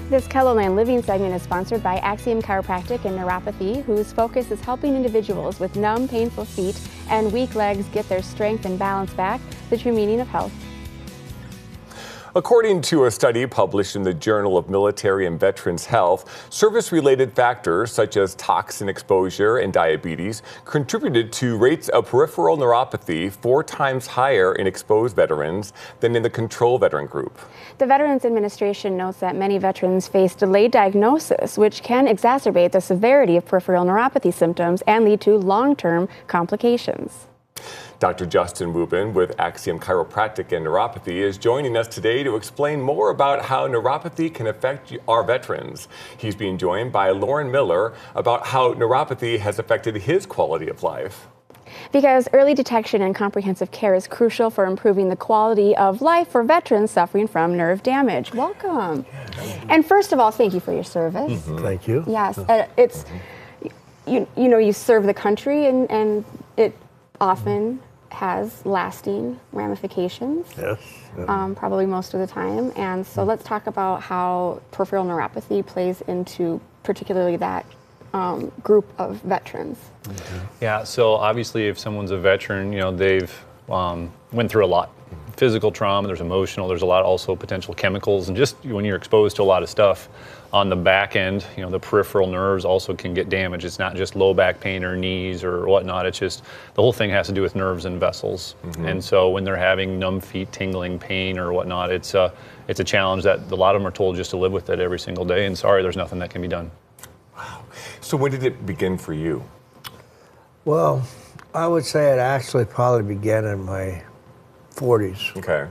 This Kelloland Living segment is sponsored by Axiom Chiropractic and Neuropathy, whose focus is helping individuals with numb, painful feet and weak legs get their strength and balance back, the true meaning of health. According to a study published in the Journal of Military and Veterans Health, service-related factors such as toxin exposure and diabetes contributed to rates of peripheral neuropathy 4 times higher in exposed veterans than in the control veteran group. The Veterans Administration notes that many veterans face delayed diagnosis, which can exacerbate the severity of peripheral neuropathy symptoms and lead to long-term complications. Dr. Justin Wubin with Axiom Chiropractic and Neuropathy is joining us today to explain more about how neuropathy can affect our veterans. He's being joined by Lauren Miller about how neuropathy has affected his quality of life. Because early detection and comprehensive care is crucial for improving the quality of life for veterans suffering from nerve damage. Welcome. And first of all, thank you for your service. Mm-hmm. Thank you. Yes, it's, you know, you serve the country and it often has lasting ramifications. Yes. Probably most of the time. And so let's talk about how peripheral neuropathy plays into particularly that group of veterans. Okay. Yeah, so obviously if someone's a veteran, you know, they've went through a lot. Physical trauma, there's emotional, there's a lot also potential chemicals, and just when you're exposed to a lot of stuff on the back end, you know, the peripheral nerves also can get damaged. It's not just low back pain or knees or whatnot, it's just the whole thing has to do with nerves and vessels. And so when they're having numb feet, tingling, pain or whatnot, it's a challenge that a lot of them are told just to live with it every single day, and sorry, there's nothing that can be done. Wow. So when did it begin for you? Well, I would say it actually probably began in my 40s. Okay.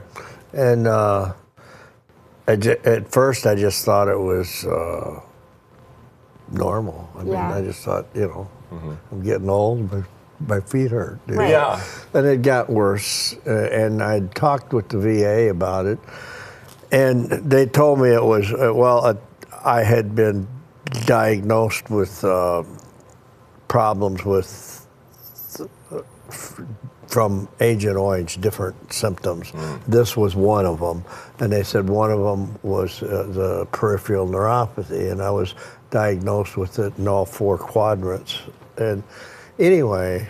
And at first I just thought it was normal. I mean, I just thought, you know, I'm getting old, my feet hurt. Right. Yeah. And it got worse. And I talked with the VA about it. And they told me it was, I had been diagnosed with problems with from Agent Orange, different symptoms. This was one of them. And they said one of them was the peripheral neuropathy, and I was diagnosed with it in all 4 quadrants. And anyway,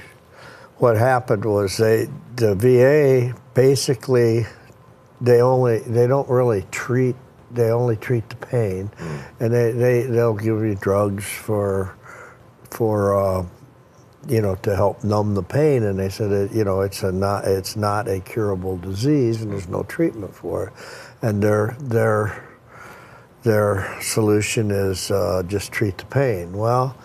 what happened was the VA basically, they don't really treat, they only treat the pain. And they'll give you drugs for you know, to help numb the pain, and they said that, you know, it's not a curable disease, and there's no treatment for it, and their solution is just treat the pain. Well,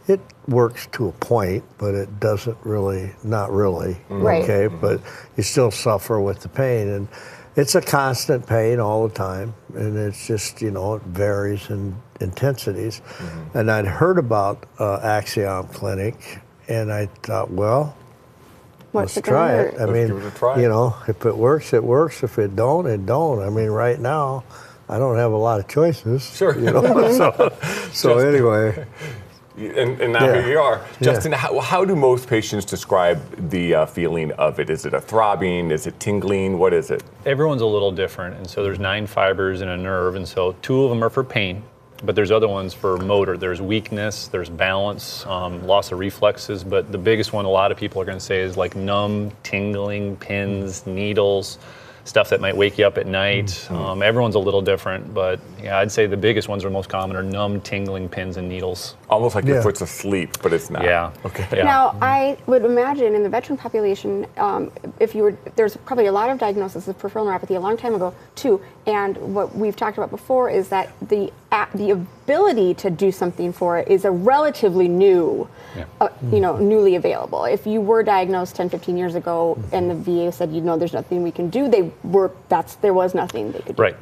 it works to a point, but it doesn't really, not really. Right. Okay, but you still suffer with the pain, and it's a constant pain all the time, and it's just, you know, it varies in intensities. And I'd heard about Axiom Clinic. And I thought, well, let's try it. I mean, you know, if it works, it works. If it don't, it don't. I mean, right now, I don't have a lot of choices. Sure. You know, so anyway. And now here you are. Justin, how do most patients describe the feeling of it? Is it a throbbing? Is it tingling? What is it? Everyone's a little different, and so there's 9 fibers in a nerve, and so 2 of them are for pain. But there's other ones for motor. There's weakness, there's balance, loss of reflexes. But the biggest one a lot of people are going to say is like numb, tingling, pins, needles, stuff that might wake you up at night. Everyone's a little different, but yeah, I'd say the biggest ones are most common are numb, tingling, pins, and needles. Almost like your foot's asleep, but it's not. Yeah. Okay. Yeah. Now, I would imagine in the veteran population, there's probably a lot of diagnoses of peripheral neuropathy a long time ago too. And what we've talked about before is that the ability to do something for it is a relatively new, newly available. If you were diagnosed 10, 15 years ago and the VA said, you know, there's nothing we can do, there was nothing they could do. Right.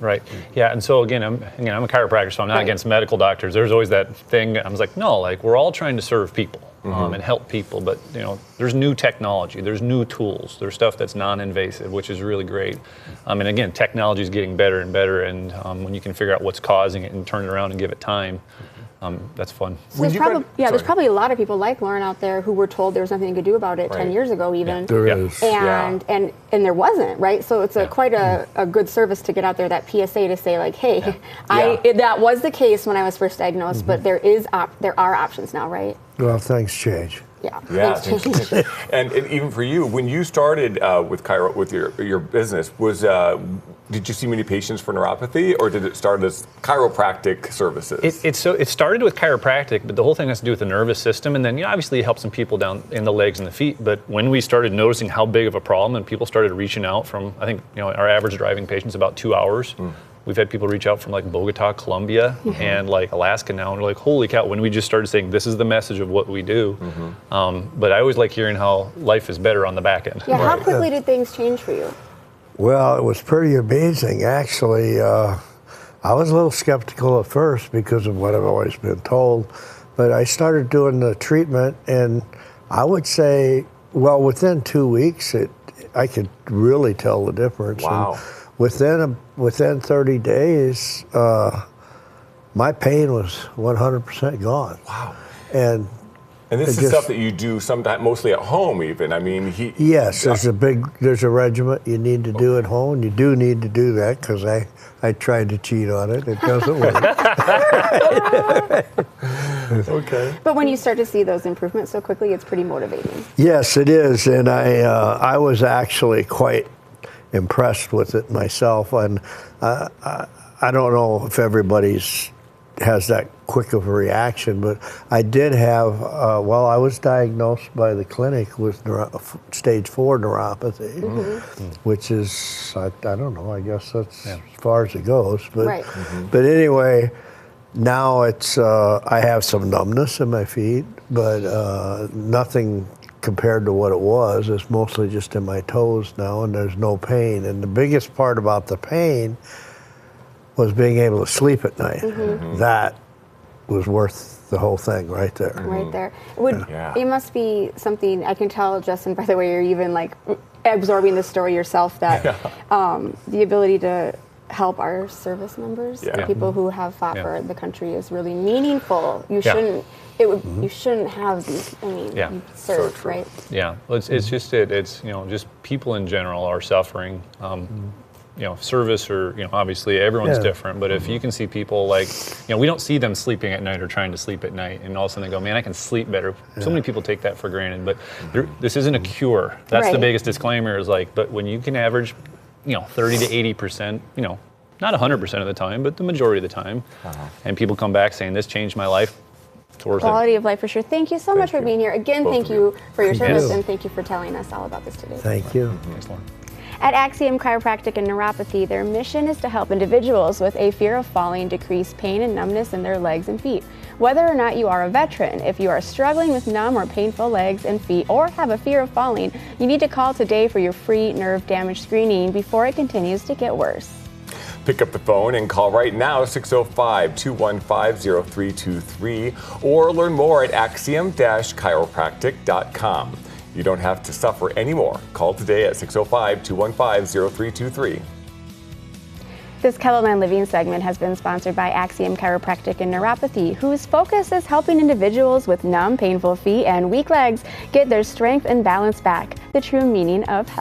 Right. Yeah. And so again, I'm a chiropractor, so I'm not against medical doctors. There's always that thing. I was like, no, like we're all trying to serve people and help people, but you know, there's new technology, there's new tools, there's stuff that's non-invasive, which is really great. And again, technology is getting better and better, and when you can figure out what's causing it and turn it around and give it time, That's fun. So there's probably a lot of people like Lauren out there who were told there was nothing you could do about it 10 years ago even. There is. And there wasn't, right? So it's quite a good service to get out there, that PSA, to say like, hey, that was the case when I was first diagnosed, but there are options now, right? Well, things change. Yeah. And even for you, when you started with your business, did you see many patients for neuropathy, or did it start as chiropractic services? It started with chiropractic, but the whole thing has to do with the nervous system, and then obviously it helps some people down in the legs and the feet. But when we started noticing how big of a problem, and people started reaching out from, I think our average driving patient's about 2 hours. We've had people reach out from like Bogota, Colombia, and like Alaska now, and we're like, holy cow, when we just started saying this is the message of what we do. But I always like hearing how life is better on the back end. Yeah, how quickly did things change for you? Well, it was pretty amazing, actually. I was a little skeptical at first because of what I've always been told, but I started doing the treatment, and I would say, well, within 2 weeks, I could really tell the difference. Wow. And within 30 days, my pain was 100% gone. Wow. And this is stuff that you do sometimes, mostly at home even. I mean, yes, there's a regimen you need to do at home, and you do need to do that because I tried to cheat on it. It doesn't work. Okay. But when you start to see those improvements so quickly, it's pretty motivating. Yes, it is, and I was actually quite impressed with it myself, and I don't know if everybody's has that quick of a reaction, but I did have, I was diagnosed by the clinic with stage 4 neuropathy, which is, I don't know, I guess that's as far as it goes. But, but anyway, now it's, I have some numbness in my feet, but nothing compared to what it was. It's mostly just in my toes now, and there's no pain. And the biggest part about the pain was being able to sleep at night. That was worth the whole thing right there. Right there. It must be something, I can tell, Justin, by the way you're even like absorbing the story yourself, that the ability to help our service members, people who have fought for the country, is really meaningful. You shouldn't. You shouldn't have these. I mean, you serve, right? Yeah. Well, it's just just people in general are suffering. Service, or obviously everyone's different, but if you can see people like, we don't see them sleeping at night or trying to sleep at night, and all of a sudden they go, man, I can sleep better. So many people take that for granted, but this isn't a cure. That's the biggest disclaimer, is like, but when you can average 30 to 80%, not 100% of the time, but the majority of the time, and people come back saying this changed my life, it's worth it. Quality of life for sure. Thank you so much for being here. Again, thank you for your service, and thank you for telling us all about this today. Thank you. Thanks, Lauren. At Axiom Chiropractic and Neuropathy, their mission is to help individuals with a fear of falling decrease pain and numbness in their legs and feet. Whether or not you are a veteran, if you are struggling with numb or painful legs and feet, or have a fear of falling, you need to call today for your free nerve damage screening before it continues to get worse. Pick up the phone and call right now, 605-215-0323, or learn more at axiom-chiropractic.com. You don't have to suffer anymore. Call today at 605-215-0323. This Kettleman Living segment has been sponsored by Axiom Chiropractic and Neuropathy, whose focus is helping individuals with numb, painful feet and weak legs get their strength and balance back, the true meaning of health.